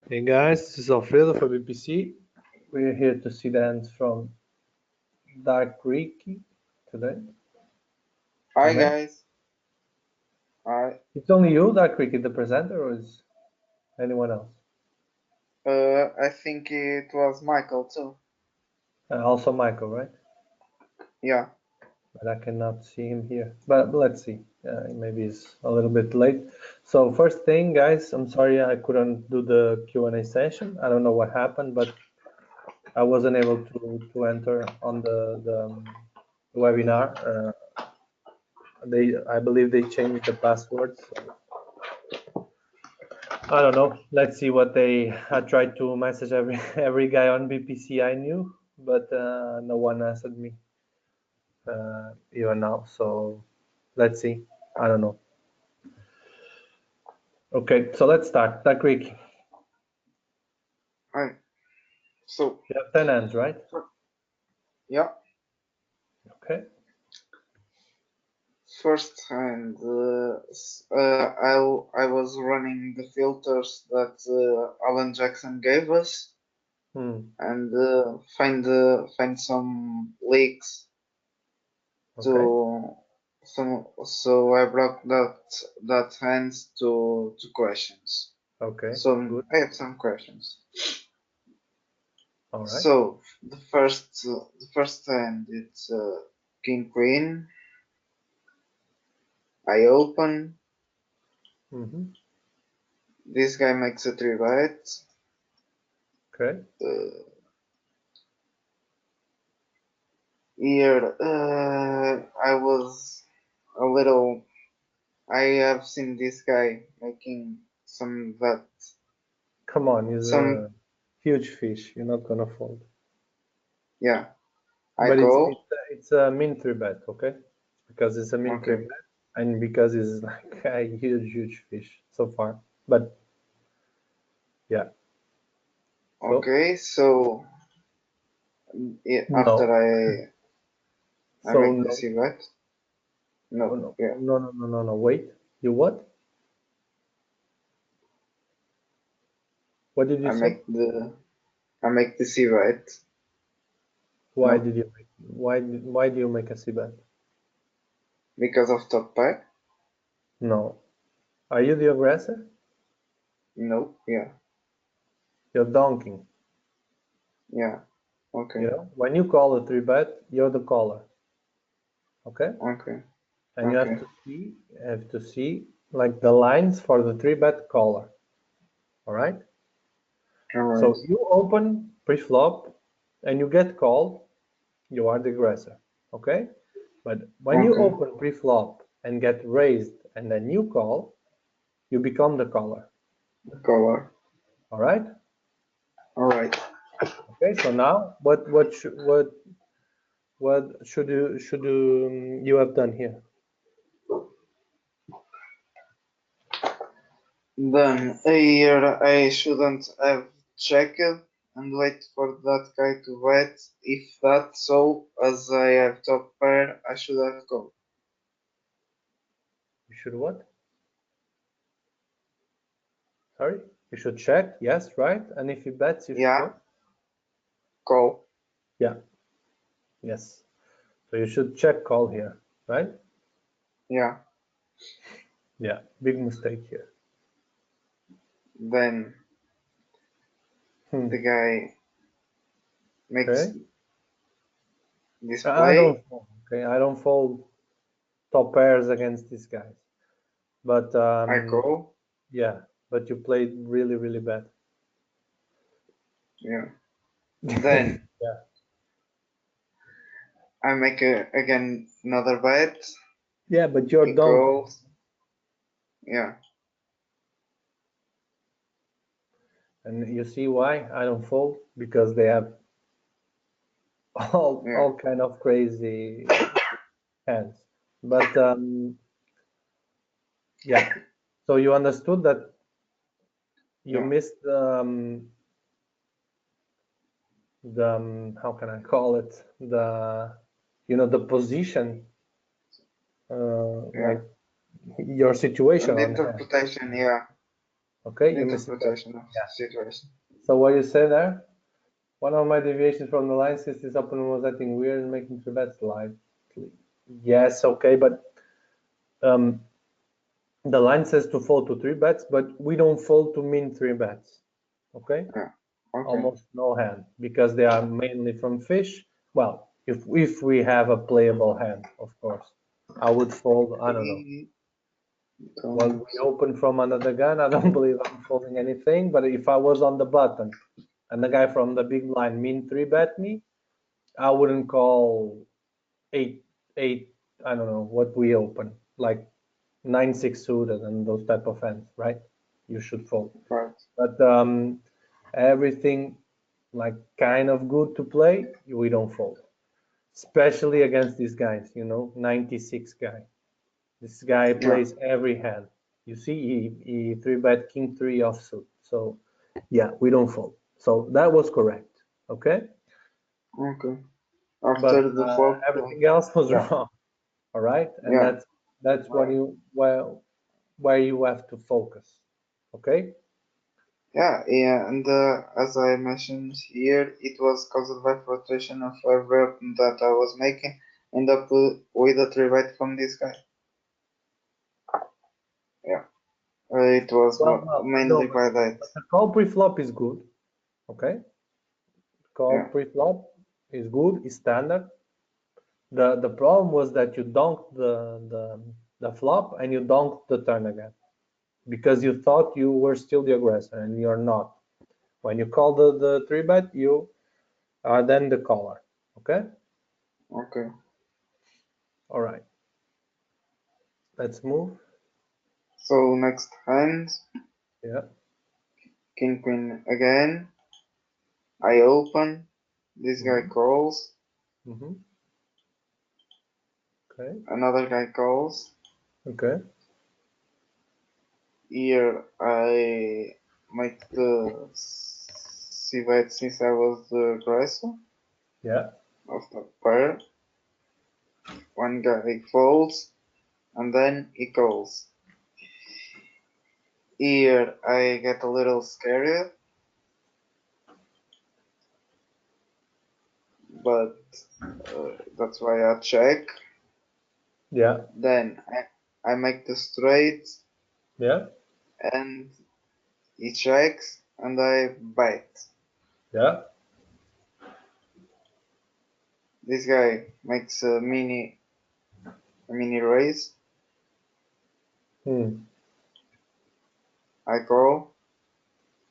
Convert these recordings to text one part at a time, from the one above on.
Hey guys, this is Alfredo from BPC. We're here to see the hands from Dark Ricky today. Hi Hey man, guys. I it's only you, Dark Ricky, the presenter, or is anyone else? I think it was Michael too. Also Michael, right? Yeah. But I cannot see him here. But let's see. Maybe he's a little bit late. So first thing, guys, I'm sorry I couldn't do the Q&A session. I don't know what happened, but I wasn't able to enter on the webinar. I believe they changed the password. So I don't know. Let's see what they. I tried to message every guy on BPC I knew, but no one answered me even now. So let's see. I don't know. Okay, so let's start. That Greek. Hi. So You have 10 hands, right? yeah. Okay. First hand, I was running the filters that Alan Jackson gave us and find some leaks Okay. to so I brought that hands to questions. Okay. So Good. I have some questions. All right. So the first hand it's King Queen. I open. Mm-hmm. This guy makes a three bet. Okay. Here I was a little. I have seen this guy making some bet. Come on, he's Some a huge fish. You're not gonna fold. yeah. I But it's go. it's a, it's a min three bet, okay? Because it's a min three Okay. bet, and because it's like a huge fish so far. But yeah. So Okay. So after no. I So make the no. C bet. Oh No. no. Yeah. No. Wait. You what? What did you I say? make the C bet. Why No. did you make? Why do you make a C bet? Because of top pair. No. Are you the aggressor? No. Yeah. You're donking. Yeah. You Okay. know, when you call a three bet, you're the caller. Okay? Okay. And you Okay. have to see like the lines for the three bet caller. All right? All right. So you open pre-flop and you get called, you are the aggressor. Okay? But when you Okay. open pre-flop and get raised and then you call, you become the caller. The color. All right? All right. Okay, so now what should you have done here? Then here I shouldn't have checked and wait for that guy to bet. If that's so, as I have top pair, I should have called. You should what? Sorry? You should check, yes, right? And if he bets, you should Yeah. what? Call. Yeah, yes. So you should check call here, right? Yeah. Yeah, big mistake here. Then the Hmm. guy makes Okay. this I play. don't fold. Okay, I don't fold top pairs against these guys. But I call. yeah, but you played really bad. Yeah. Then Yeah. I make again another bet. Yeah, but you're He donkey. calls. Yeah. And you see why I don't fold? Because they have Yeah. all kind of crazy hands. But yeah, so you understood that you Yeah. missed the how can I call it, the the position, Yeah. like your situation And the on hand. interpretation. Yeah. Okay, you missed it. Interpretation of Yeah. situation. So what you say there? One of my deviations from the line since this opponent was acting weird and making 3 bets lightly. Yes, okay, but the line says to fold to 3 bets, but we don't fold to min 3 bets. Okay? Yeah. Okay. Almost no hand because they are mainly from fish. Well, if we have a playable hand, of course, I would fold. I don't know. Well, we open from another gun. I don't believe I'm folding anything. But if I was on the button and the guy from the big blind min 3 bet me, I wouldn't call 8. I don't know what we open, like 9-6 suited and those type of hands, right? You should fold. Right. But everything like kind of good to play, we don't fold, especially against these guys. 96 guy. This guy plays every hand. You see, he 3-bet king 3 offsuit. So yeah, we don't fold. So that was correct. Okay. Okay. After But the flop. everything else was wrong. All right, and Yeah. that's what where you have to focus. Okay. Yeah, and as I mentioned here, it was caused by fluctuation of every open that I was making, end up with a 3-bet from this guy. Yeah, it was Well, mainly no, by that. but the call pre-flop is good. Okay, call Yeah. pre-flop is good, is standard. The problem was that you donked the flop and you donked the turn again because you thought you were still the aggressor and you're not. When you call the 3-bet, you are then the caller. Okay. Okay. All right. Let's move. So next hand, Yeah. king queen again. I open. This guy calls. Mm-hmm. Okay. Another guy calls. Okay. Here I make the c-bet since I was the aggressor Yeah. of the pair. One guy folds and then he calls. Here I get a little scared, but that's why I check. Yeah. Then I make the straight Yeah. and he checks and I bet. Yeah. This guy makes a mini raise. Hmm. I call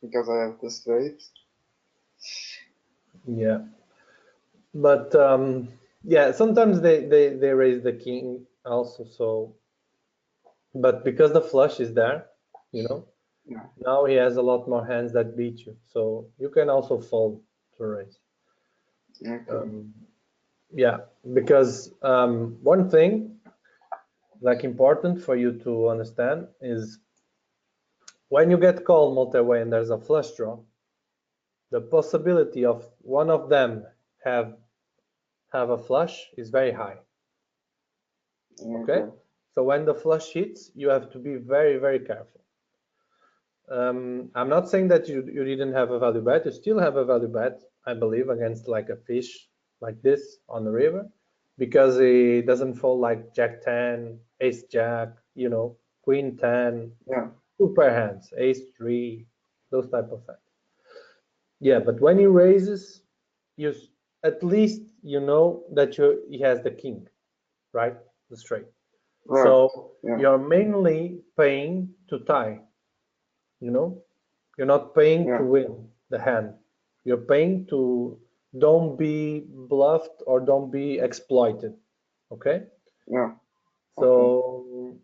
because I have the straight. Yeah. But yeah, sometimes they raise the king also. So, but because the flush is there, Yeah. now he has a lot more hands that beat you. So you can also fold to raise. Okay. Yeah, because one thing like important for you to understand is when you get called multi-way and there's a flush draw, the possibility of one of them have a flush is very high. Okay, so when the flush hits, you have to be very, very careful. I'm not saying that you didn't have a value bet. You still have a value bet, I believe, against like a fish like this on the river, because it doesn't fall like Jack 10, Ace Jack, Queen 10, Yeah. two pair hands, Ace 3, those type of hands. Yeah, but when he raises, you at least you know that he has the king, right? The straight. Right. So Yeah. you're mainly paying to tie. You're not paying to win the hand. You're paying to don't be bluffed or don't be exploited. Okay? Yeah. So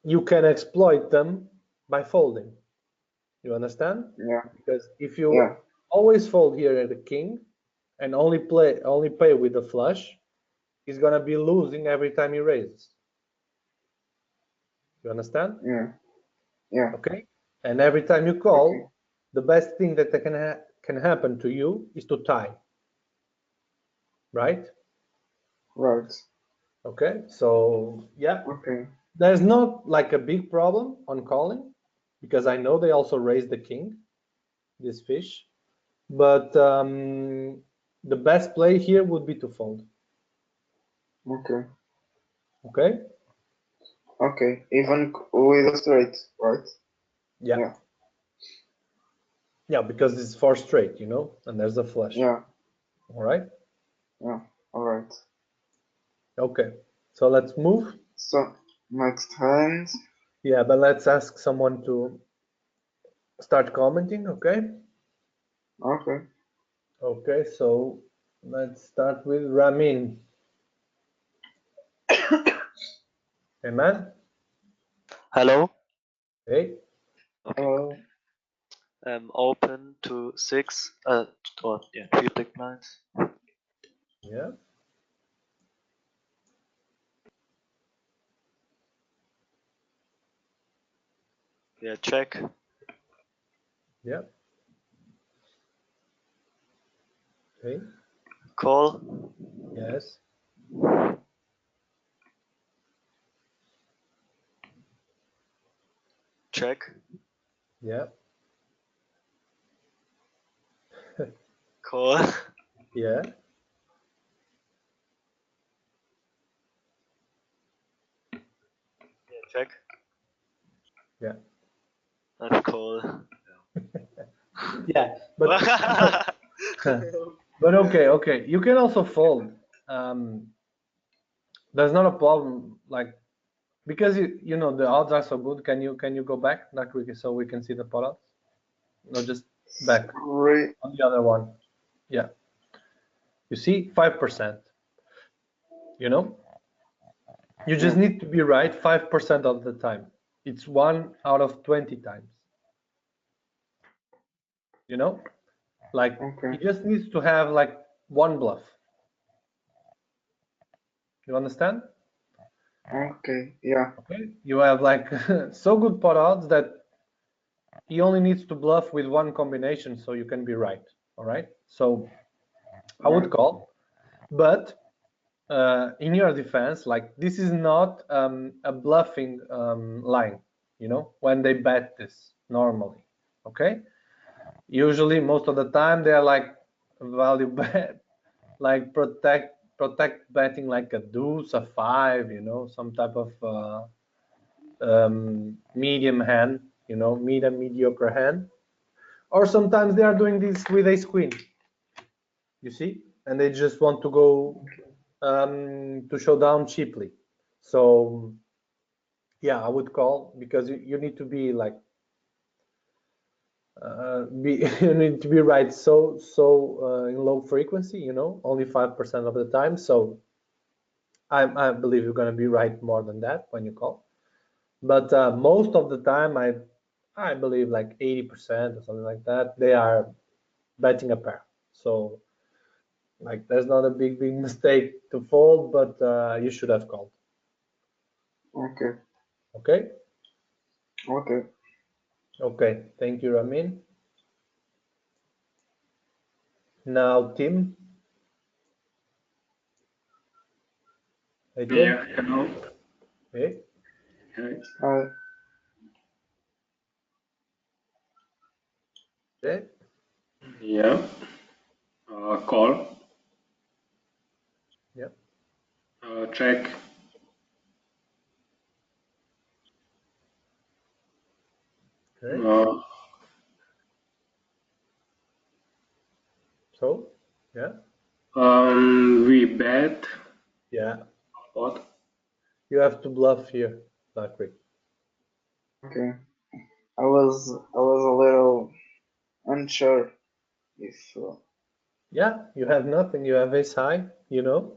you can exploit them by folding. You understand? Yeah. Because if you always fold here at the king and only pay with the flush, he's gonna be losing every time he raises. You understand? Yeah. Yeah. Okay. And every time you call, the best thing that can happen to you is to tie. Right? Right. Okay. So yeah. Okay. There's not like a big problem on calling. because I know they also raise the king, this fish, but the best play here would be to fold. Okay. Okay. Okay. Even with a straight, right? Yeah. Yeah. Yeah, because it's 4 straight, you know, and there's a flush. Yeah. All right. Yeah. All right. Okay. So let's move. So next hand. Yeah, but let's ask someone to start commenting. Okay. Okay. Okay. So let's start with Ramin. Hey, man. Hello. Hey. Okay. Hello. Open to 6. Or yeah, 3 big blinds. Yeah. Yeah, check. Yeah. Okay. Call. Yes. Check. Yeah. Call. Yeah. Yeah, check. Yeah. And call. Yeah. But but okay. You can also fold. There's not a problem. Like, because you know the odds are so good. Can you go back that quickly so we can see the pot odds? No, just back Three. on the other one. Yeah. You see 5%. You know, you just need to be right 5% of the time. It's 1 out of 20 times. You know, like Okay. he just needs to have like one bluff. You understand? Okay. Yeah. Okay. You have like so good pot odds that he only needs to bluff with one combination, so you can be right. All right. So I would call, but in your defense, like this is not a bluffing line. You know, when they bet this normally. Okay. Usually, most of the time, they are like value bet, like protect betting like a deuce, a 5. You know, some type of medium hand. You know, mediocre hand. Or sometimes they are doing this with ace queen, you see, and they just want to go to show down cheaply. So yeah, I would call, because you need to be like you need to be right so in low frequency, you know, only 5% of the time. So I believe you're going to be right more than that when you call, but most of the time I believe like 80% or something like that, they are betting a pair. So like there's not a big mistake to fold, but you should have called. Okay. Okay. Okay. Okay. Thank you, Ramin. Now, Tim. Hey, Tim. Yeah, hello. Hey. Hi. Okay. Yeah. Call. Yep. Check. Okay. So, yeah. We bet. Yeah. What? You have to bluff here, not quick. Okay. I was a little unsure if. Yeah, you have nothing. You have ace high, you know.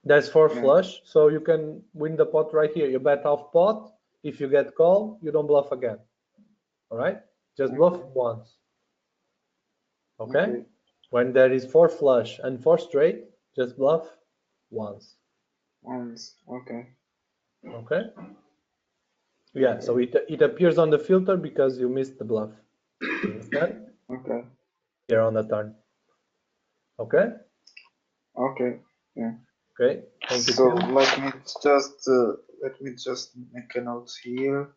That's for flush, so you can win the pot right here. You bet half pot. If you get call, you don't bluff again. All right? Just bluff once. Okay? When there is 4 flush and 4 straight, just bluff once. Once. Okay. Okay? Yeah, so it appears on the filter because you missed the bluff. You understand? Okay. Here on the turn. Okay? Okay. Yeah. Okay. Thank you, So Tim. let me just make a note here.